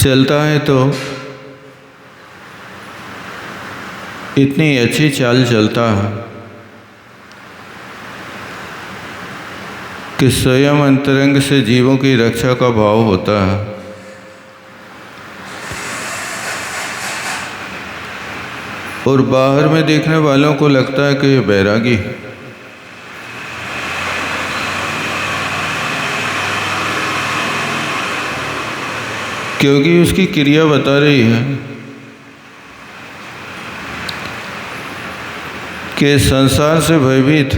चलता है तो इतनी अच्छी चाल चलता है कि स्वयं अंतरंग से जीवों की रक्षा का भाव होता है। और बाहर में देखने वालों को लगता है कि ये बैरागी, क्योंकि उसकी क्रिया बता रही है कि संसार से भयभीत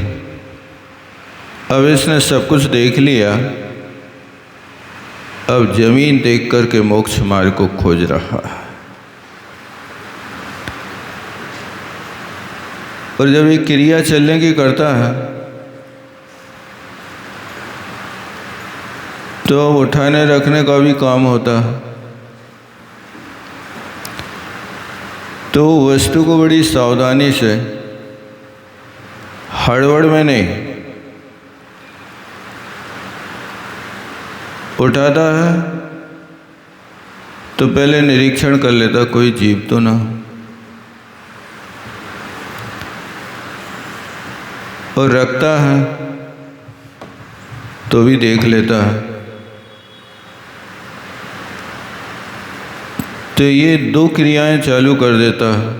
अब इसने सब कुछ देख लिया, अब जमीन देख कर के मोक्ष मार्ग को खोज रहा है। और जब ये क्रिया चलने की करता है तो उठाने रखने का भी काम होता है। तो वस्तु को बड़ी सावधानी से, हड़बड़ में नहीं, उठाता है तो पहले निरीक्षण कर लेता कोई जीव तो ना हो, और रखता है तो भी देख लेता है। तो ये दो क्रियाएं चालू कर देता है।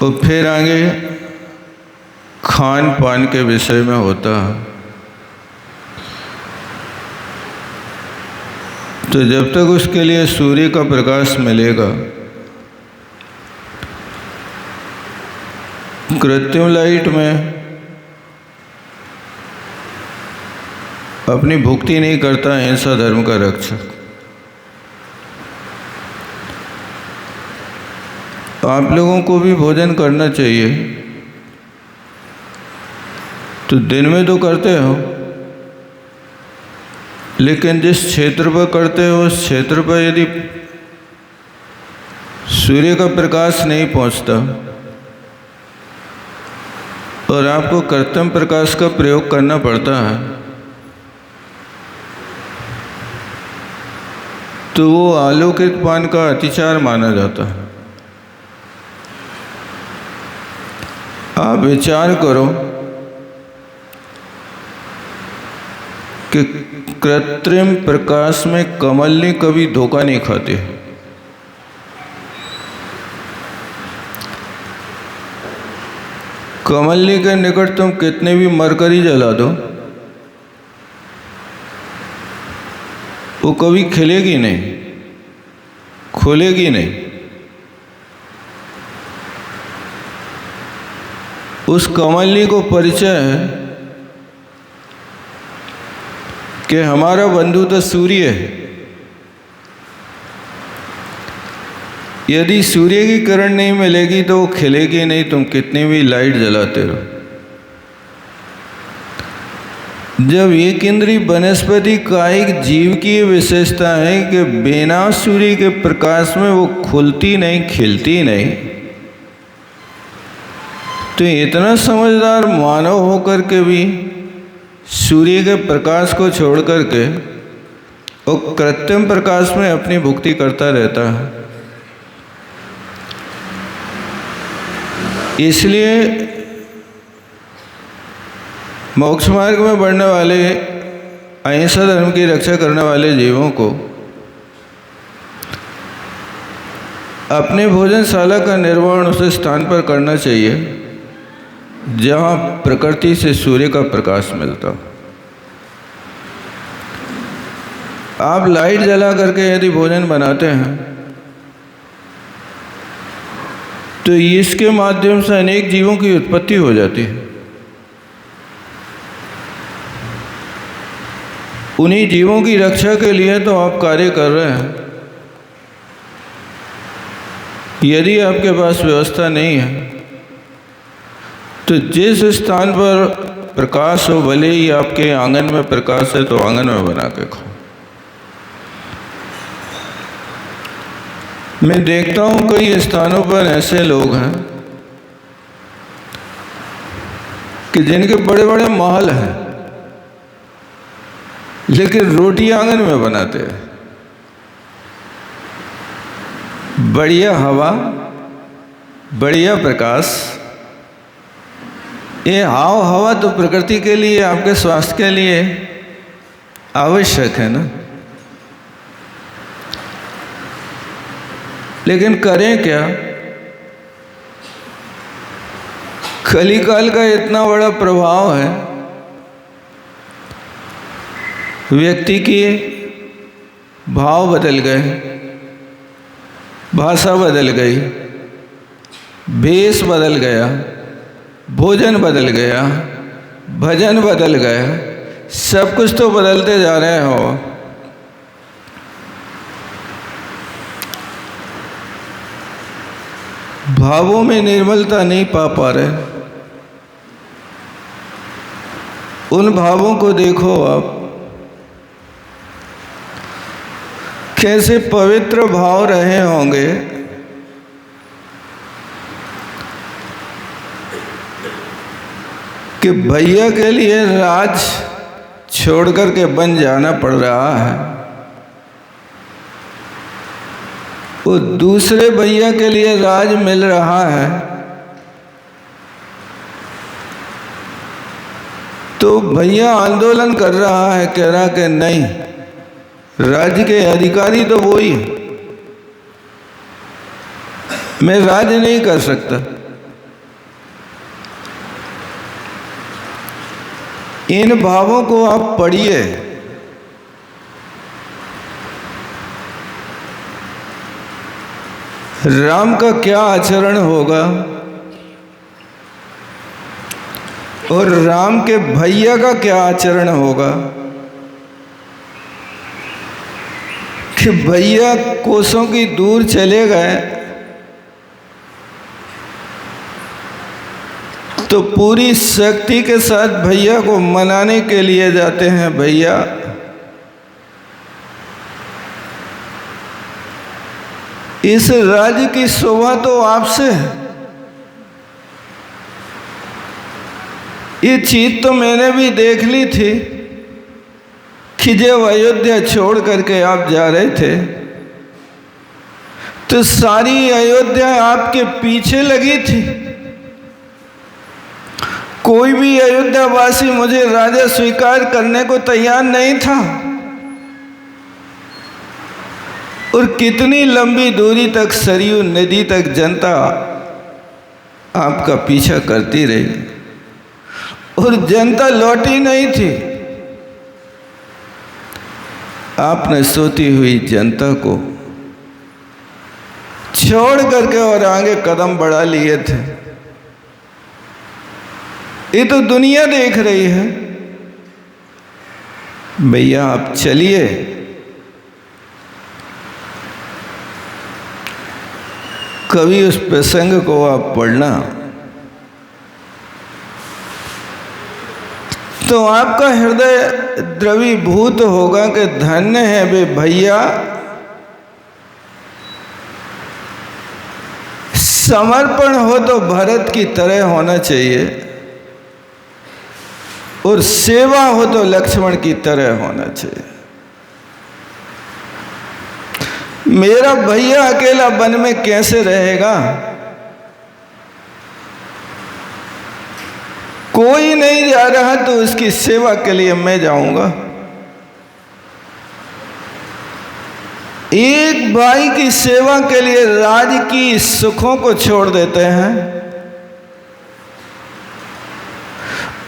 और फिर आगे खान पान के विषय में होता है। तो जब तक उसके लिए सूर्य का प्रकाश मिलेगा, कृत्रिम लाइट में अपनी भुक्ति नहीं करता अहिंसा धर्म का रक्षक। आप लोगों को भी भोजन करना चाहिए, तो दिन में तो करते हो, लेकिन जिस क्षेत्र पर करते हो उस क्षेत्र पर यदि सूर्य का प्रकाश नहीं पहुंचता और आपको कृत्रिम प्रकाश का प्रयोग करना पड़ता है, तो वो आलोकित पान का अतिचार माना जाता है। आप विचार करो कि कृत्रिम प्रकाश में कमलनी कभी धोखा नहीं खाते। कमलनी के निकट तुम कितने भी मरकरी जला दो, वो कभी खिलेगी नहीं, खुलेगी नहीं। उस कमलनी को परिचय है कि हमारा बंधु तो सूर्य है। यदि सूर्य की किरण नहीं मिलेगी तो वो खिलेगी नहीं, तुम कितनी भी लाइट जलाते रहो। जब एक इंद्रिय वनस्पति कायिक जीव की विशेषता है कि बिना सूर्य के प्रकाश में वो खुलती नहीं, खिलती नहीं, तो इतना समझदार मानव होकर के भी सूर्य के प्रकाश को छोड़ करके वो कृत्रिम प्रकाश में अपनी भुक्ति करता रहता है। इसलिए मोक्ष मार्ग में बढ़ने वाले, अहिंसा धर्म की रक्षा करने वाले जीवों को अपने भोजनशाला का निर्माण उस स्थान पर करना चाहिए जहाँ प्रकृति से सूर्य का प्रकाश मिलता। आप लाइट जला करके यदि भोजन बनाते हैं तो इसके माध्यम से अनेक जीवों की उत्पत्ति हो जाती है। उन्हीं जीवों की रक्षा के लिए तो आप कार्य कर रहे हैं। यदि आपके पास व्यवस्था नहीं है तो जिस स्थान पर प्रकाश हो, भले ही आपके आंगन में प्रकाश है तो आंगन में बना के खाओ। मैं देखता हूँ कई स्थानों पर ऐसे लोग हैं कि जिनके बड़े बड़े महल हैं, लेकिन रोटी आंगन में बनाते हैं। बढ़िया हवा, बढ़िया प्रकाश, ये हाव हवा तो प्रकृति के लिए, आपके स्वास्थ्य के लिए आवश्यक है ना। लेकिन करें क्या? कलिकाल का इतना बड़ा प्रभाव है, व्यक्ति के भाव बदल गए, भाषा बदल गई, भेष बदल गया, भोजन बदल गया, भजन बदल गया, सब कुछ तो बदलते जा रहे हो। भावों में निर्मलता नहीं पा रहे। उन भावों को देखो आप, कैसे पवित्र भाव रहे होंगे। कि भैया के लिए राज छोड़ कर के बन जाना पड़ रहा है, वो दूसरे भैया के लिए राज मिल रहा है, तो भैया आंदोलन कर रहा है, कह रहा कि नहीं, राज्य के अधिकारी तो वो ही है, मैं राज नहीं कर सकता। इन भावों को आप पढ़िए। राम का क्या आचरण होगा और राम के भैया का क्या आचरण होगा कि भैया कोसों की दूर चले गए तो पूरी शक्ति के साथ भैया को मनाने के लिए जाते हैं। भैया इस राज्य की शोभा तो आपसे है, ये चीज तो मैंने भी देख ली थी कि जब अयोध्या छोड़ करके आप जा रहे थे तो सारी अयोध्या आपके पीछे लगी थी। कोई भी अयोध्यावासी मुझे राजा स्वीकार करने को तैयार नहीं था, और कितनी लंबी दूरी तक सरयू नदी तक जनता आपका पीछा करती रही और जनता लौटी नहीं थी। आपने सोती हुई जनता को छोड़ करके और आगे कदम बढ़ा लिए थे। ये तो दुनिया देख रही है। भैया आप चलिए, कभी उस प्रसंग को आप पढ़ना तो आपका हृदय द्रवीभूत होगा कि धन्य है वे भैया, समर्पण हो तो भरत की तरह होना चाहिए और सेवा हो तो लक्ष्मण की तरह होना चाहिए। मेरा भैया अकेला वन में कैसे रहेगा? कोई नहीं जा रहा तो उसकी सेवा के लिए मैं जाऊंगा। एक भाई की सेवा के लिए राज्य की सुखों को छोड़ देते हैं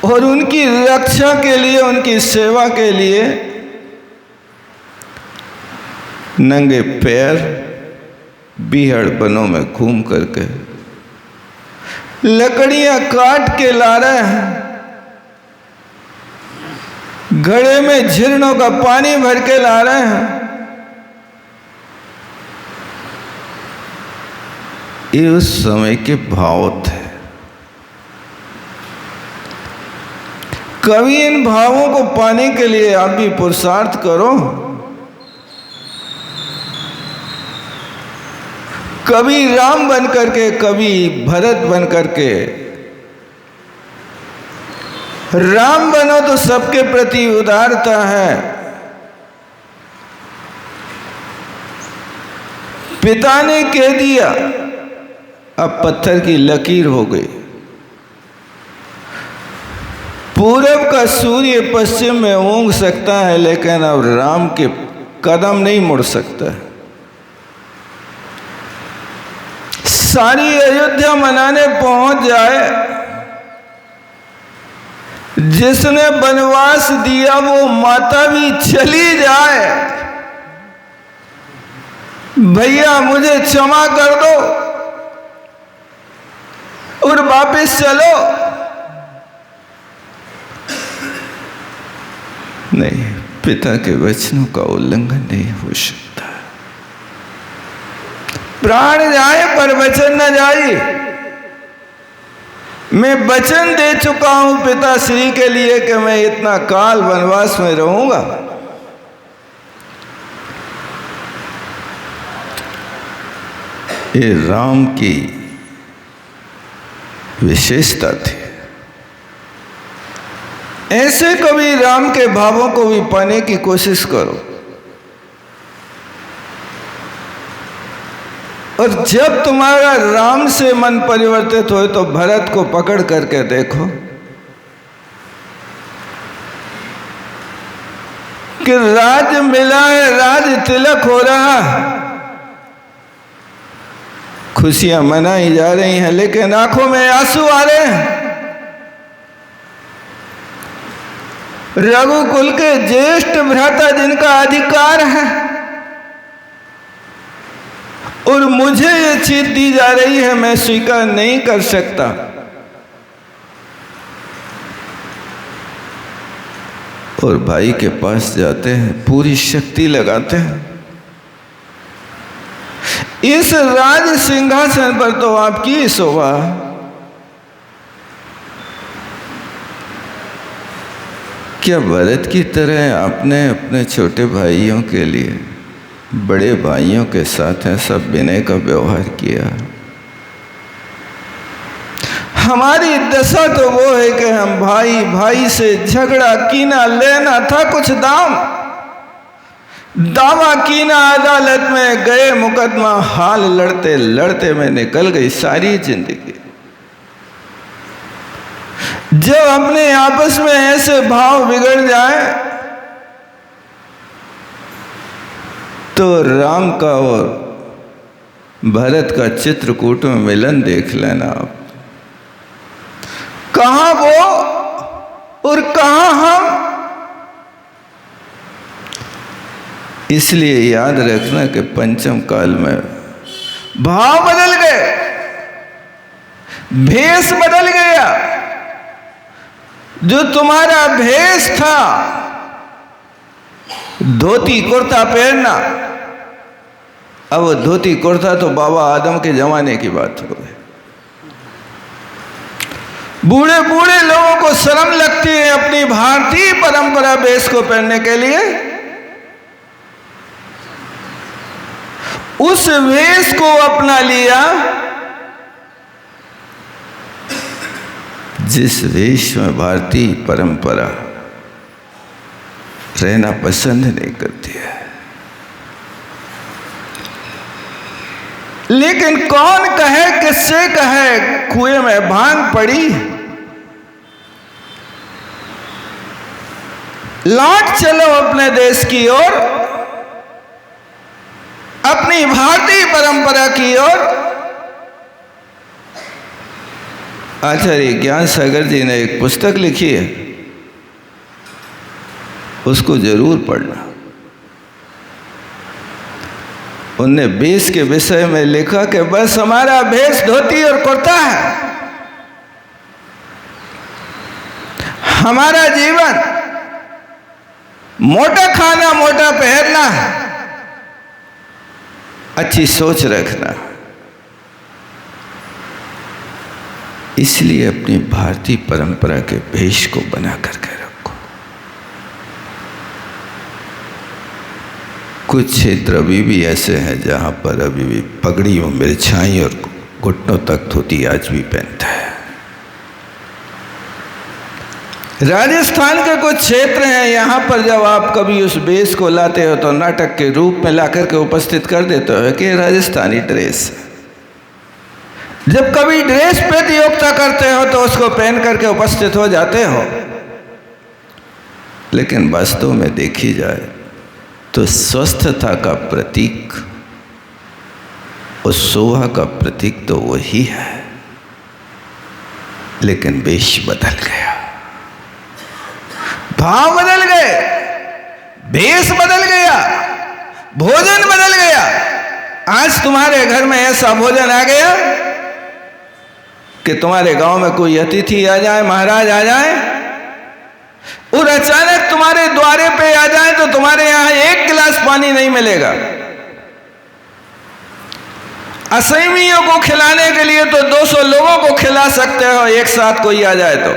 और उनकी रक्षा के लिए, उनकी सेवा के लिए नंगे पैर बीहड़ बनों में घूम करके लकड़ियां काट के ला रहे हैं, घड़े में झिरनों का पानी भर के ला रहे हैं। ये उस समय के भाव थे। कभी इन भावों को पाने के लिए आप भी पुरुषार्थ करो। कभी राम बन करके, कभी भरत बन करके। राम बनो तो सबके प्रति उदारता है, पिता ने कह दिया, अब पत्थर की लकीर हो गई। पूरब का सूर्य पश्चिम में ऊँग सकता है, लेकिन अब राम के कदम नहीं मुड़ सकता। सारी अयोध्या मनाने पहुंच जाए, जिसने वनवास दिया वो माता भी चली जाए, भैया मुझे क्षमा कर दो और वापस चलो। नहीं, पिता के वचनों का उल्लंघन नहीं हो सकता। प्राण जाए पर वचन न जाए। मैं वचन दे चुका हूं पिताश्री के लिए कि मैं इतना काल वनवास में रहूंगा। ये राम की विशेषता थी। ऐसे कभी राम के भावों को भी पाने की कोशिश करो, और जब तुम्हारा राम से मन परिवर्तित हो तो भरत को पकड़ करके देखो कि राज मिला है, राज तिलक हो रहा है, खुशियां मनाई जा रही हैं, लेकिन आंखों में आंसू आ रहे हैं। रघुकुल के ज्येष्ठ भ्राता जिनका अधिकार है और मुझे ये चीज दी जा रही है, मैं स्वीकार नहीं कर सकता। और भाई के पास जाते हैं, पूरी शक्ति लगाते हैं। इस राज सिंहासन पर तो आपकी शोभा, क्या भरत की तरह आपने अपने छोटे भाइयों के लिए बड़े भाइयों के साथ ऐसा विनय का व्यवहार किया? हमारी दशा तो वो है कि हम भाई भाई से झगड़ा कीना लेना था कुछ दावा कीना, अदालत में गए, मुकदमा हाल लड़ते लड़ते में निकल गई सारी जिंदगी। जब अपने आपस में ऐसे भाव बिगड़ जाए तो राम का और भरत का चित्रकूट में मिलन देख लेना आप। कहां वो और कहां हम। इसलिए याद रखना कि पंचम काल में भाव बदल गए, भेष बदल गया। जो तुम्हारा भेष था धोती कुर्ता पहनना, अब वो धोती कुर्ता तो बाबा आदम के जमाने की बात हो गई। बूढ़े बूढ़े लोगों को शर्म लगती है अपनी भारतीय परंपरा वेश को पहनने के लिए। उस वेश को अपना लिया जिस वेश में भारतीय परंपरा रहना पसंद नहीं करती है। लेकिन कौन कहे, किससे कहे, कुएं में भांग पड़ी। लौट चलो अपने देश की ओर, अपनी भारतीय परंपरा की ओर। आचार्य ज्ञान सागर जी ने एक पुस्तक लिखी है, उसको जरूर पढ़ना। उनने वेश के विषय में लिखा कि बस हमारा भेष धोती और कुर्ता है, हमारा जीवन मोटा खाना मोटा पहनना है, अच्छी सोच रखना। इसलिए अपनी भारतीय परंपरा के भेष को बना करके रखो। कुछ क्षेत्र अभी भी ऐसे हैं जहां पर अभी भी पगड़ी और मिर्चाई और घुटनों तक धोती आज भी पहनता है। राजस्थान के कुछ क्षेत्र हैं, यहाँ पर जब आप कभी उस बेस को लाते हो तो नाटक के रूप में ला करके उपस्थित कर देते हो कि राजस्थानी ड्रेस। जब कभी ड्रेस प्रतियोगिता करते हो तो उसको पहन करके उपस्थित हो जाते हो, लेकिन वास्तव में देखी जाए तो स्वस्थता का प्रतीक और शोभा का प्रतीक तो वही है, लेकिन वेश बदल गया, भाव बदल गए, भेष बदल गया, भोजन बदल गया। आज तुम्हारे घर में ऐसा भोजन आ गया कि तुम्हारे गांव में कोई अतिथि आ जाए, महाराज आ जाए और अचानक तुम्हारे द्वारे पे आ जाए तो तुम्हारे यहां एक गिलास पानी नहीं मिलेगा। असमियों को खिलाने के लिए तो 200 लोगों को खिला सकते हो एक साथ कोई आ जाए तो,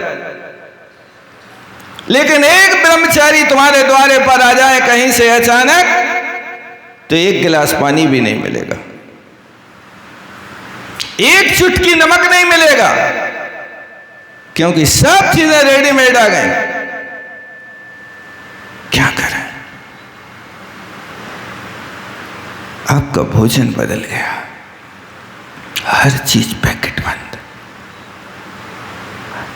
लेकिन एक ब्रह्मचारी तुम्हारे द्वारे पर आ जाए कहीं से अचानक तो एक गिलास पानी भी नहीं मिलेगा, एक चुटकी नमक नहीं मिलेगा, क्योंकि सब चीजें रेडीमेड आ गई। क्या करें? आपका भोजन बदल गया, हर चीज पैकेट बंद।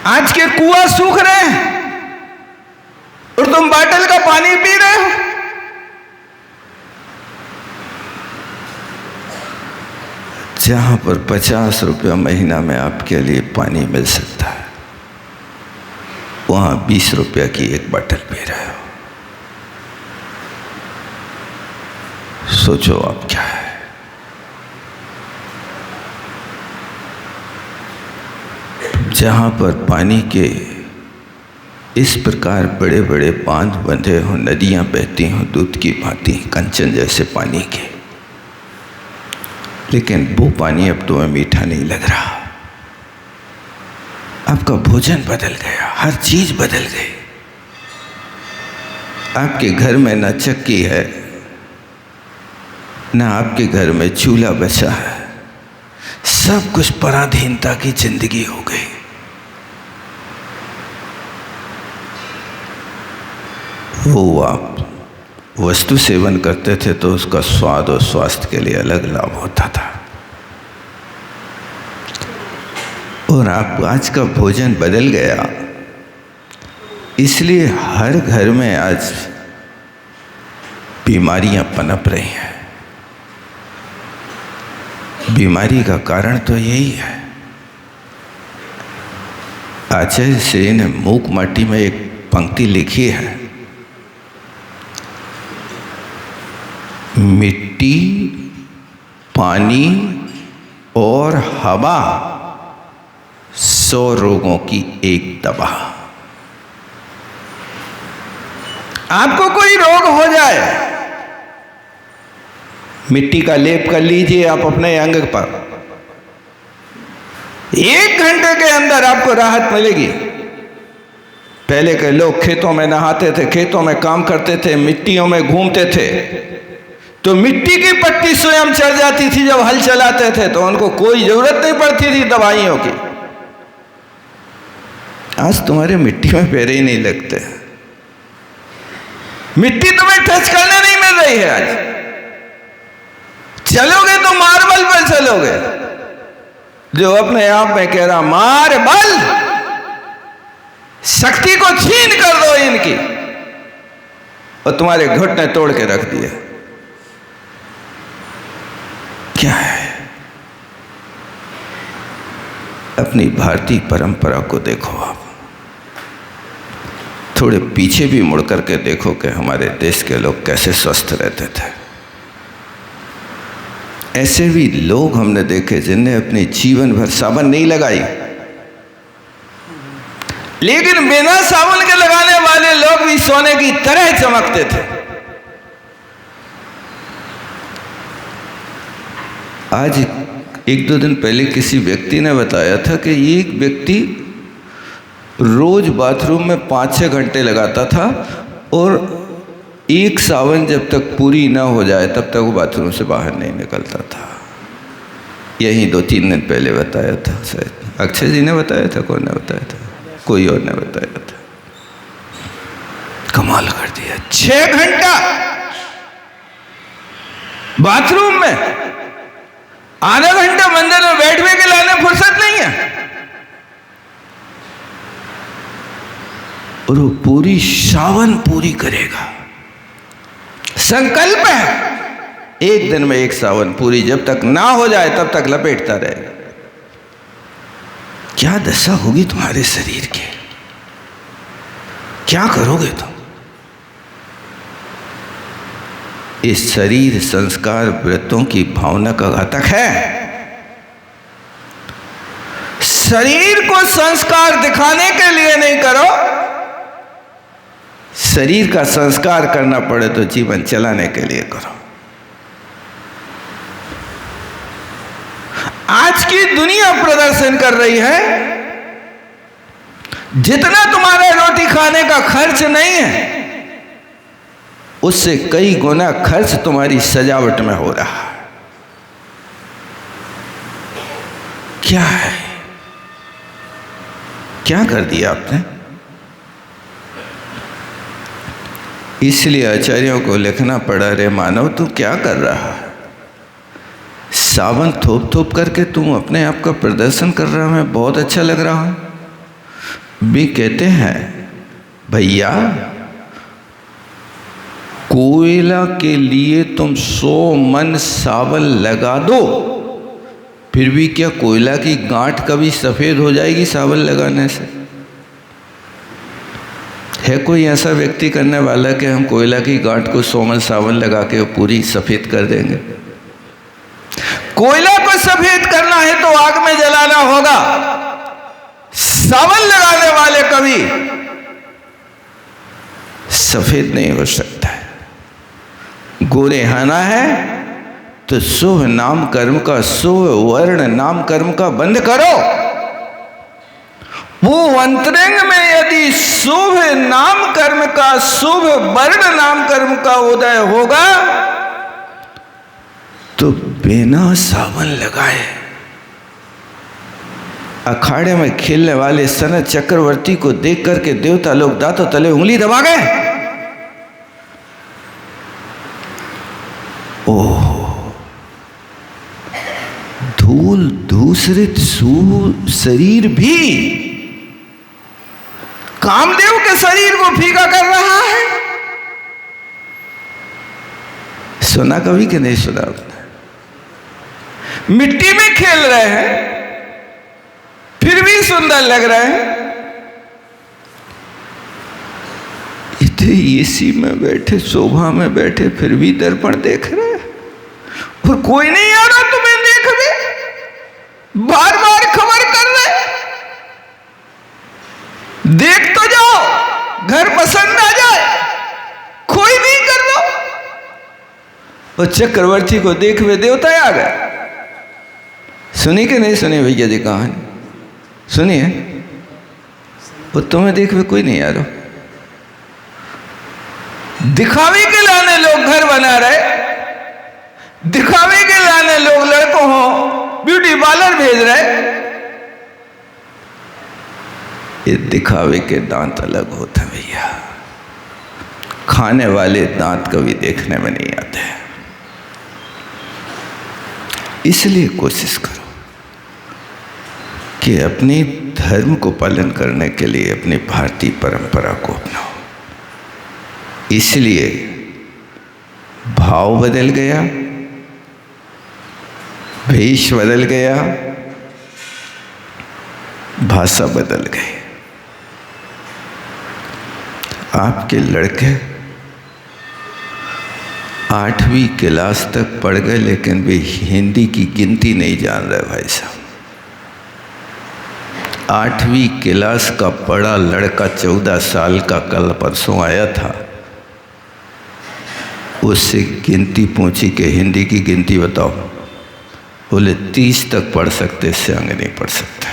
आज के कुआं सूख रहे हैं और तुम बाटल का पानी पी रहे हो। जहां पर 50 रुपया महीना में आपके लिए पानी मिल सकता है, वहां 20 रुपया की एक बाटल पी रहे हो। सोचो आप क्या है। जहां पर पानी के इस प्रकार बड़े बड़े बांध बंधे हों, नदियां बहती हों दूध की भांति, कंचन जैसे पानी के, लेकिन वो पानी अब तुम्हें मीठा नहीं लग रहा। आपका भोजन बदल गया, हर चीज बदल गई। आपके घर में न चक्की है, न आपके घर में चूल्हा बचा है, सब कुछ पराधीनता की जिंदगी हो गई। वो आप वस्तु सेवन करते थे तो उसका स्वाद और स्वास्थ्य के लिए अलग लाभ होता था, और आप आज का भोजन बदल गया, इसलिए हर घर में आज बीमारियां पनप रही हैं। बीमारी का कारण तो यही है। आचार्य श्री ने मूक माटी में एक पंक्ति लिखी है, मिट्टी, पानी और हवा 100 रोगों की एक दवा। आपको कोई रोग हो जाए, मिट्टी का लेप कर लीजिए आप अपने अंग पर, 1 घंटे के अंदर आपको राहत मिलेगी। पहले के लोग खेतों में नहाते थे, खेतों में काम करते थे, मिट्टियों में घूमते थे, तो मिट्टी की पट्टी स्वयं चढ़ जाती थी। जब हल चलाते थे तो उनको कोई जरूरत नहीं पड़ती थी दवाइयों की। आज तुम्हारे मिट्टी में पैर ही नहीं लगते, मिट्टी तुम्हें टच करने नहीं मिल रही है। आज चलोगे तो मार्बल पर चलोगे, जो अपने आप में कह रहा मार्बल, शक्ति को छीन कर दो इनकी, और तुम्हारे घुटने तोड़ के रख दिए। क्या है? अपनी भारतीय परंपरा को देखो आप, थोड़े पीछे भी मुड़ करके देखो कि हमारे देश के लोग कैसे स्वस्थ रहते थे। ऐसे भी लोग हमने देखे जिनने अपने जीवन भर साबुन नहीं लगाई, लेकिन बिना साबुन के लगाने वाले लोग भी सोने की तरह चमकते थे। आज 1-2 दिन पहले किसी व्यक्ति ने बताया था कि एक व्यक्ति रोज बाथरूम में 5-6 घंटे लगाता था, और एक सावन जब तक पूरी ना हो जाए तब तक वो बाथरूम से बाहर नहीं निकलता था। यही 2-3 दिन पहले बताया था, शायद अक्षय जी ने बताया था, कौन ने बताया था, कोई और ने बताया था। कमाल कर दिया। 6 घंटा बाथरूम में, आधा घंटा मंदिर में बैठने के लाने फुर्सत नहीं है। और वो पूरी सावन पूरी करेगा, संकल्प है। एक दिन में एक सावन पूरी जब तक ना हो जाए तब तक लपेटता रहेगा। क्या दशा होगी तुम्हारे शरीर की, क्या करोगे तुम? इस शरीर संस्कार व्रतों की भावना का घातक है। शरीर को संस्कार दिखाने के लिए नहीं करो, शरीर का संस्कार करना पड़े तो जीवन चलाने के लिए करो। आज की दुनिया प्रदर्शन कर रही है, जितना तुम्हारे रोटी खाने का खर्च नहीं है उससे कई गुना खर्च तुम्हारी सजावट में हो रहा है। क्या है, क्या कर दिया आपने? इसलिए आचार्यों को लिखना पड़ा, रे मानव तू क्या कर रहा है? सावन थोप थोप करके तुम अपने आप का प्रदर्शन कर रहा है, मैं बहुत अच्छा लग रहा हूं। भी कहते हैं भैया कोयला के लिए तुम 100 मन सावन लगा दो, फिर भी क्या कोयला की गांठ कभी सफेद हो जाएगी सावन लगाने से? है कोई ऐसा व्यक्ति करने वाला कि हम कोयला की गांठ को 100 मन सावन लगा के पूरी सफेद कर देंगे? कोयला को सफेद करना है तो आग में जलाना होगा। सावन लगाने वाले कभी सफेद नहीं हो सकता है। गोरे हाना है तो शुभ नाम कर्म का, शुभ वर्ण नाम कर्म का बंद करो। वो अंतरंग में यदि शुभ नाम कर्म का, शुभ वर्ण नाम कर्म का उदय होगा तो बिना सावन लगाए अखाड़े में खेलने वाले सनत चक्रवर्ती को देख करके देवता लोग दांतों तले उंगली दबा गए। ओह, धूल धूसरित शरीर भी कामदेव के शरीर को फीका कर रहा है। सुना कभी कि नहीं सुना आपने? मिट्टी में खेल रहे हैं फिर भी सुंदर लग रहे हैं। इतने एसी में बैठे, शोभा में बैठे, फिर भी दर्पण देख रहे हैं और कोई नहीं आ रहा तुम्हें देखने, बार बार खबर कर रहे। देख तो जाओ, घर पसंद आ जाए, कोई नहीं कर रहा। और चक्रवर्ती को देख हुए देवता आ गए। सुनी कि नहीं सुनी भैया जी कहानी? सुनिए। वो तुम्हें देख हुए कोई नहीं आ रहा। दिखावे के लाने लोग घर बना रहे, दिखावे के लाने लोग लड़कों हो ब्यूटी पार्लर भेज रहे। ये दिखावे के दांत अलग होते हैं भैया, खाने वाले दांत कभी देखने में नहीं आते। इसलिए कोशिश करो कि अपने धर्म को पालन करने के लिए अपनी भारतीय परंपरा को अपनाओ। इसलिए भाव बदल गया, वेश बदल गया, भाषा बदल गई। आपके लड़के 8वीं क्लास तक पढ़ गए लेकिन वे हिंदी की गिनती नहीं जान रहे भाई साहब। 8वीं क्लास का पढ़ा लड़का 14 साल का कल परसों आया था, उससे गिनती पूछी कि हिंदी की गिनती बताओ, बोले 30 तक पढ़ सकते, इससे आगे नहीं पढ़ सकते।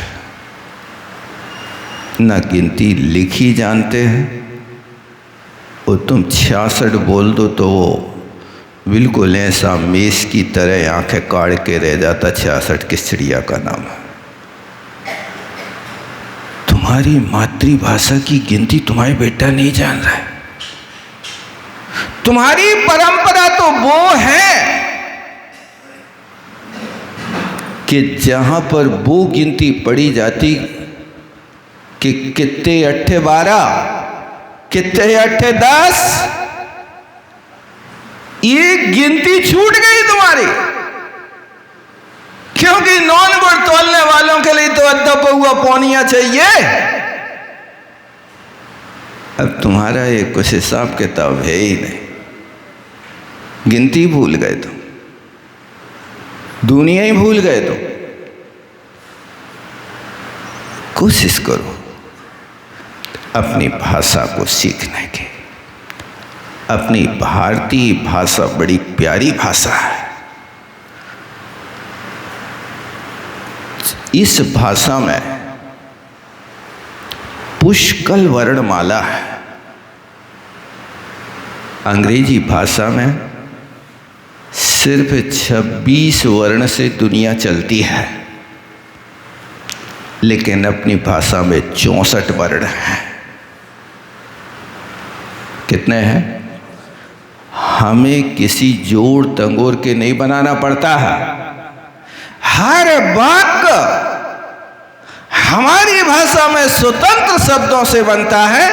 ना गिनती लिखी जानते हैं, और तुम 66 बोल दो तो वो बिल्कुल ऐसा मेष की तरह आंखें काढ़ के रह जाता। 66 किस चिड़िया का नाम है? तुम्हारी मातृभाषा की गिनती तुम्हारा बेटा नहीं जान रहा है। तुम्हारी परंपरा तो वो है कि जहां पर वो गिनती पड़ी जाती कि कितने अट्ठे 12, कितने अट्ठे 10, ये गिनती छूट गई तुम्हारी, क्योंकि नॉन गुड़ तोलने वालों के लिए तो अद्धा पौआ पौनिया चाहिए। अब तुम्हारा ये कुछ हिसाब किताब है ही नहीं, गिनती भूल गए तुम, दुनिया ही भूल गए तुम। कोशिश करो अपनी भाषा को सीखने की। अपनी भारतीय भाषा बड़ी प्यारी भाषा है। इस भाषा में पुष्कल वर्णमाला है। अंग्रेजी भाषा में सिर्फ 26 वर्ण से दुनिया चलती है, लेकिन अपनी भाषा में 64 वर्ण हैं। कितने हैं? हमें किसी जोड़ तंगोर के नहीं बनाना पड़ता है। हर वाक्य हमारी भाषा में स्वतंत्र शब्दों से बनता है,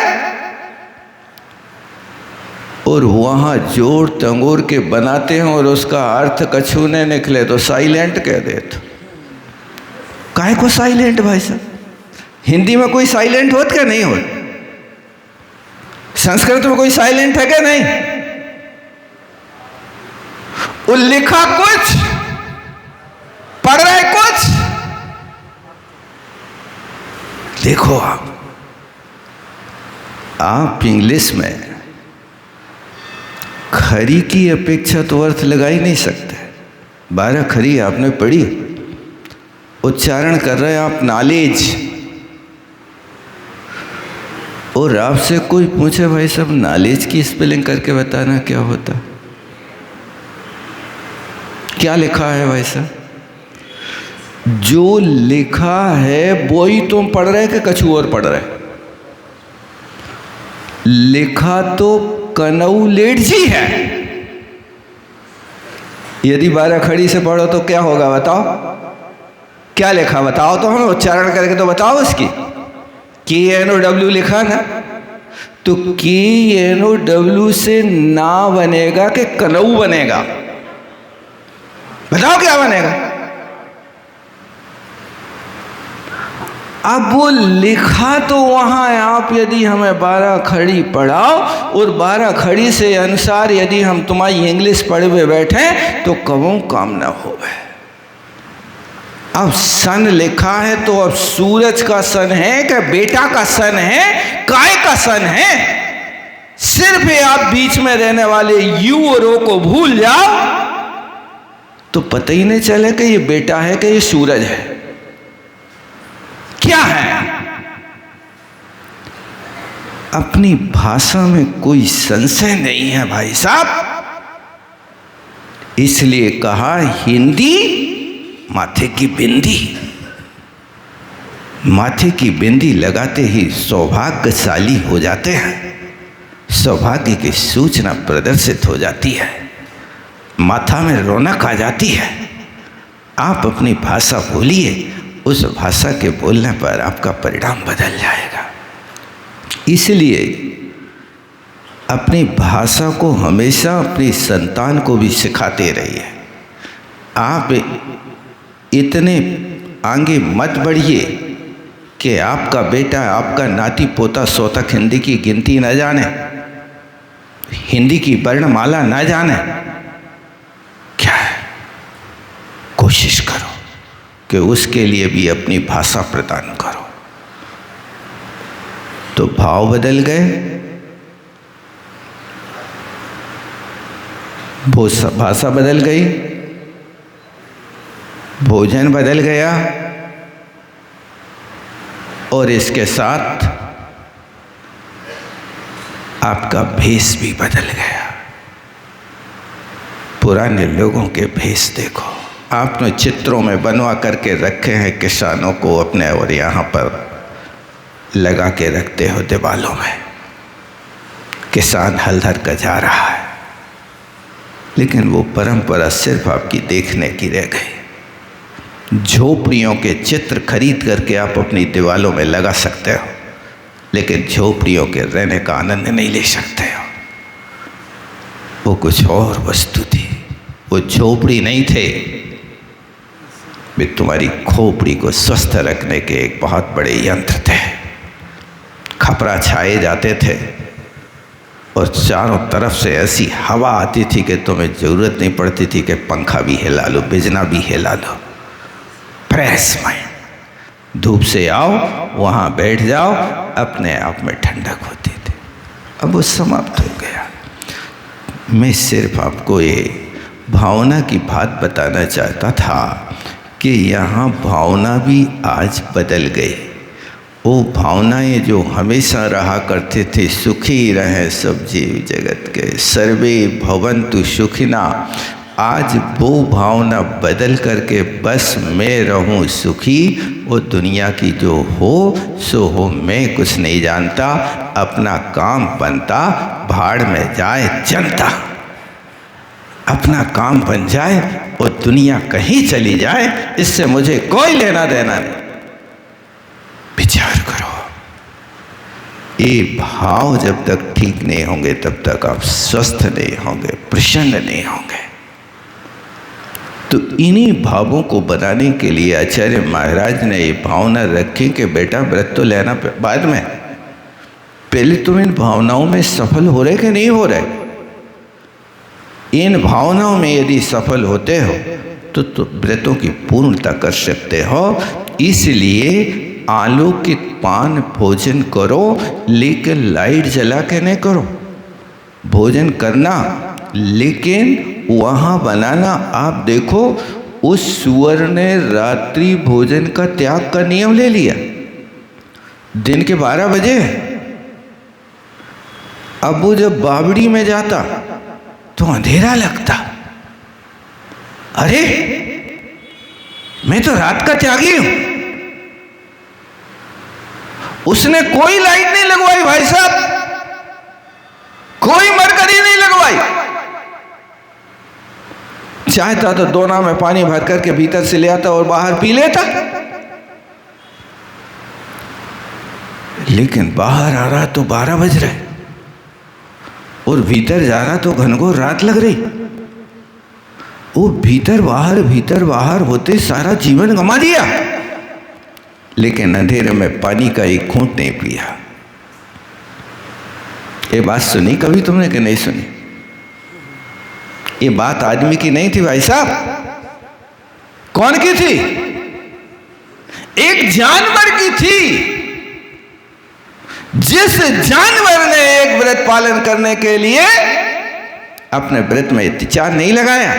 और वहां जोड़ तंगोर के बनाते हैं और उसका अर्थ कछु ने निकले तो साइलेंट कह देते। काहे को साइलेंट भाई साहब? हिंदी में कोई साइलेंट होता क्या नहीं होता? संस्कृत में कोई साइलेंट है क्या नहीं? वो लिखा कुछ, पढ़ रहे कुछ। देखो आप इंग्लिश में खरी की अपेक्षा तो अर्थ लगा ही नहीं सकते। 12 खरी आपने पढ़ी, उच्चारण कर रहे हैं आप नॉलेज, और आपसे कोई पूछे भाई साहब नॉलेज की स्पेलिंग करके बताना क्या होता, क्या लिखा है भाई साहब? जो लिखा है वो ही तुम पढ़ रहे कि कछु और पढ़ रहे? लिखा तो कनौलेट जी है। यदि 12 खड़ी से पढ़ो तो क्या होगा बताओ? क्या लिखा बताओ तो, हम उच्चारण करके तो बताओ उसकी। KNOW लिखा ना, तो KNOW से ना बनेगा कि कनऊ बनेगा? बताओ क्या बनेगा? अब वो लिखा तो वहां है। आप यदि हमें 12 खड़ी पढ़ाओ और 12 खड़ी से अनुसार यदि हम तुम्हारी इंग्लिश पढ़े बैठे तो कबों काम ना होवे। अब सन लिखा है तो अब सूरज का सन है कि बेटा का सन है, काय का सन है? सिर्फ आप बीच में रहने वाले यू और ओ को भूल जाओ तो पता ही नहीं चले कि ये बेटा है कि ये सूरज है, क्या है। अपनी भाषा में कोई संशय नहीं है भाई साहब। इसलिए कहा हिंदी माथे की बिंदी। माथे की बिंदी लगाते ही सौभाग्यशाली हो जाते हैं, सौभाग्य की सूचना प्रदर्शित हो जाती है, माथा में रौनक आ जाती है। आप अपनी भाषा बोलिए, उस भाषा के बोलने पर आपका परिणाम बदल जाएगा। इसलिए अपनी भाषा को हमेशा अपनी संतान को भी सिखाते रहिए। आप इतने आगे मत बढ़िए कि आपका बेटा, आपका नाती पोता सौ तक हिंदी की गिनती न जाने, हिंदी की वर्णमाला न जाने। क्या है, कोशिश करो कि उसके लिए भी अपनी भाषा प्रदान करो। तो भाव बदल गए, भाषा बदल गई, भोजन बदल गया, और इसके साथ आपका भेष भी बदल गया। पुराने लोगों के भेष देखो, आपने चित्रों में बनवा करके रखे हैं किसानों को अपने, और यहाँ पर लगा के रखते हो दीवालों में। किसान हल धर कर जा रहा है, लेकिन वो परंपरा सिर्फ आपकी देखने की रह गई। झोपड़ियों के चित्र खरीद करके आप अपनी दीवारों में लगा सकते हो, लेकिन झोपड़ियों के रहने का आनंद नहीं ले सकते हो। वो कुछ और वस्तु थी, वो झोपड़ी नहीं थे, वे तुम्हारी खोपड़ी को स्वस्थ रखने के एक बहुत बड़े यंत्र थे। खपरा छाए जाते थे और चारों तरफ से ऐसी हवा आती थी कि तुम्हें ज़रूरत नहीं पड़ती थी कि पंखा भी हिला लो, बिजना भी हिला लो। फ्रेश माइंड, धूप से आओ, वहाँ बैठ जाओ, अपने आप में ठंडक होती थी। अब वो समाप्त हो गया। मैं सिर्फ आपको ये भावना की बात बताना चाहता था कि यहाँ भावना भी आज बदल गई। वो भावनाएं जो हमेशा रहा करते थे, सुखी रहें सब जीव जगत के, सर्वे भवन्तु सुखिना, आज वो भावना बदल करके बस मैं रहूं सुखी, वो दुनिया की जो हो सो हो, मैं कुछ नहीं जानता, अपना काम बनता, भाड़ में जाए जनता। अपना काम बन जाए और दुनिया कहीं चली जाए, इससे मुझे कोई लेना देना नहीं। विचार करो, ये भाव जब तक ठीक नहीं होंगे तब तक आप स्वस्थ नहीं होंगे, प्रसन्न नहीं होंगे। तो इन्हीं भावों को बनाने के लिए आचार्य महाराज ने ये भावना रखी कि बेटा व्रत तो लेना बाद में, पहले तुम इन भावनाओं में सफल हो रहे कि नहीं हो रहे। इन भावनाओं में यदि सफल होते हो तो व्रतों की पूर्णता कर सकते हो। इसलिए आलोकित पान भोजन करो, लेकिन लाइट जला के नहीं करो। भोजन करना, लेकिन वहाँ बनाना। आप देखो, उस सुअर ने रात्रि भोजन का त्याग का नियम ले लिया। दिन के 12 बजे अब वो जब बावड़ी में जाता तो अंधेरा लगता। अरे मैं तो रात का त्यागी हूं। उसने कोई लाइट नहीं लगवाई भाई साहब, कोई मरकरी नहीं लगवाई। चाहता तो दोना में पानी भर करके भीतर से ले आता और बाहर पी लेता, लेकिन बाहर आ रहा तो 12 बज रहे और भीतर जा रहा तो घनघोर रात लग रही। वो भीतर बाहर होते सारा जीवन गंवा दिया, लेकिन अंधेरे में पानी का एक घूंट नहीं पिया। ये बात सुनी कभी तुमने कि नहीं सुनी? ये बात आदमी की नहीं थी भाई साहब। कौन की थी? एक जानवर की थी। जिस जानवर ने एक व्रत पालन करने के लिए अपने व्रत में अत्याचार नहीं लगाया।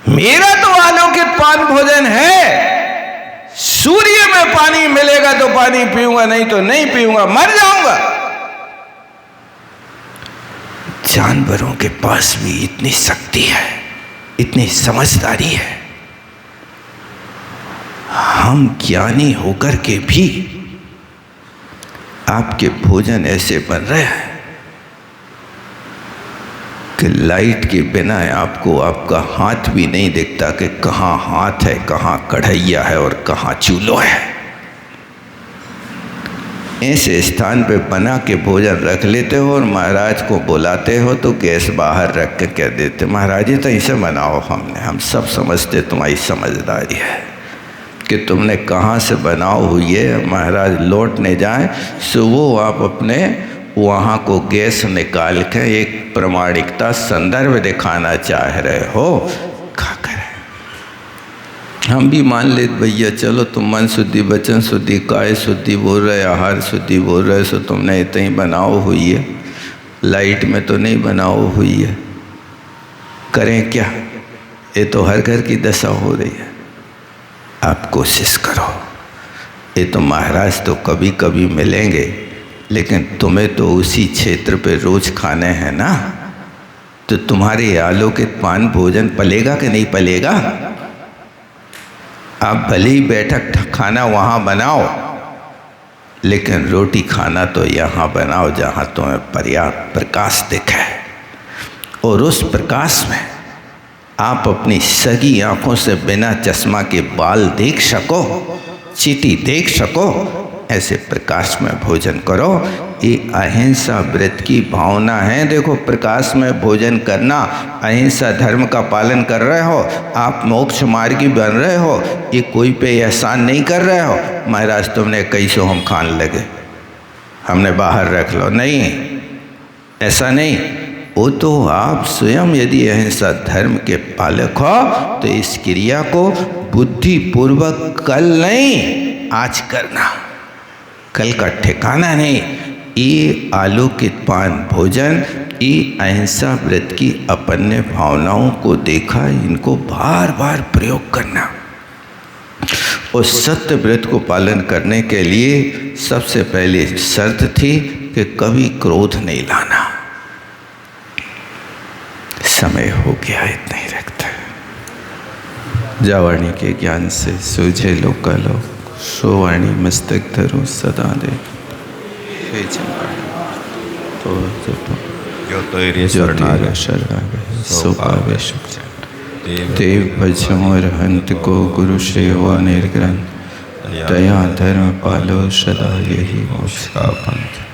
मेरा तो आलोकित पान भोजन है, सूर्य में पानी मिलेगा तो पानी पीऊंगा, नहीं तो नहीं पीऊंगा, मर जाऊंगा। जानवरों के पास भी इतनी शक्ति है, इतनी समझदारी है। हम ज्ञानी होकर के भी आपके भोजन ऐसे बन रहे हैं कि लाइट के बिना आपको आपका हाथ भी नहीं दिखता कि कहाँ हाथ है, कहाँ कढ़ैया है और कहाँ चूल्हा है। ऐसे स्थान पे बना के भोजन रख लेते हो और महाराज को बुलाते हो तो गैस बाहर रख के कह देते, महाराज जी तो इसे बनाओ। हम सब समझते तुम्हारी समझदारी है कि तुमने कहाँ से बनाओ हुई है। महाराज लौटने जाएं, सुबह आप अपने वहाँ को गैस निकाल के एक प्रामाणिकता संदर्भ दिखाना चाह रहे हो, क्या करें। हम भी मान ले भैया, चलो तुम मन शुद्धि, वचन शुद्धि, काय शुद्धि बोल रहे, आहार शुद्धि बोल रहे, सो तुमने इतना ही बनाओ हुई है, लाइट में तो नहीं बनाओ हुई है। करें क्या? ये तो हर घर की दशा हो रही है। आप कोशिश करो। ये तो महाराज तो कभी कभी मिलेंगे, लेकिन तुम्हें तो उसी क्षेत्र पे रोज खाने हैं ना, तो तुम्हारे आलोकित पान भोजन पलेगा कि नहीं पलेगा? आप भले ही बैठक खाना वहाँ बनाओ, लेकिन रोटी खाना तो यहाँ बनाओ जहाँ तुम्हें पर्याप्त प्रकाश दिखे और उस प्रकाश में आप अपनी सगी आंखों से बिना चश्मा के बाल देख सको, चींटी देख सको, ऐसे प्रकाश में भोजन करो। ये अहिंसा व्रत की भावना है। देखो, प्रकाश में भोजन करना, अहिंसा धर्म का पालन कर रहे हो, आप मोक्ष मार्गी बन रहे हो। ये कोई पे एहसान नहीं कर रहे हो, महाराज तुमने कैसो हम खान लगे, हमने बाहर रख लो, नहीं, ऐसा नहीं। वो तो आप स्वयं यदि अहिंसा धर्म के पालक हो तो इस क्रिया को बुद्धिपूर्वक कल नहीं, आज करना, कल का ठिकाना नहीं। ये आलोकित पान भोजन, ये अहिंसा व्रत की अपन ने भावनाओं को देखा, इनको बार बार प्रयोग करना। और सत्य व्रत को पालन करने के लिए सबसे पहले शर्त थी कि कभी क्रोध नहीं लाना। समय हो गया, इतना ही रखता है। जावाणी के ज्ञान से सूझे लोकालोक, सोवाणी मस्तक धरो सदा दे। हे तो जो तेरे शरणागत सो पावे सुख। देव भजो रहंत को गुरु सेवा निर्ग्रंथ, दया धर्म पालो सदा, यही मोक्ष का पंथ।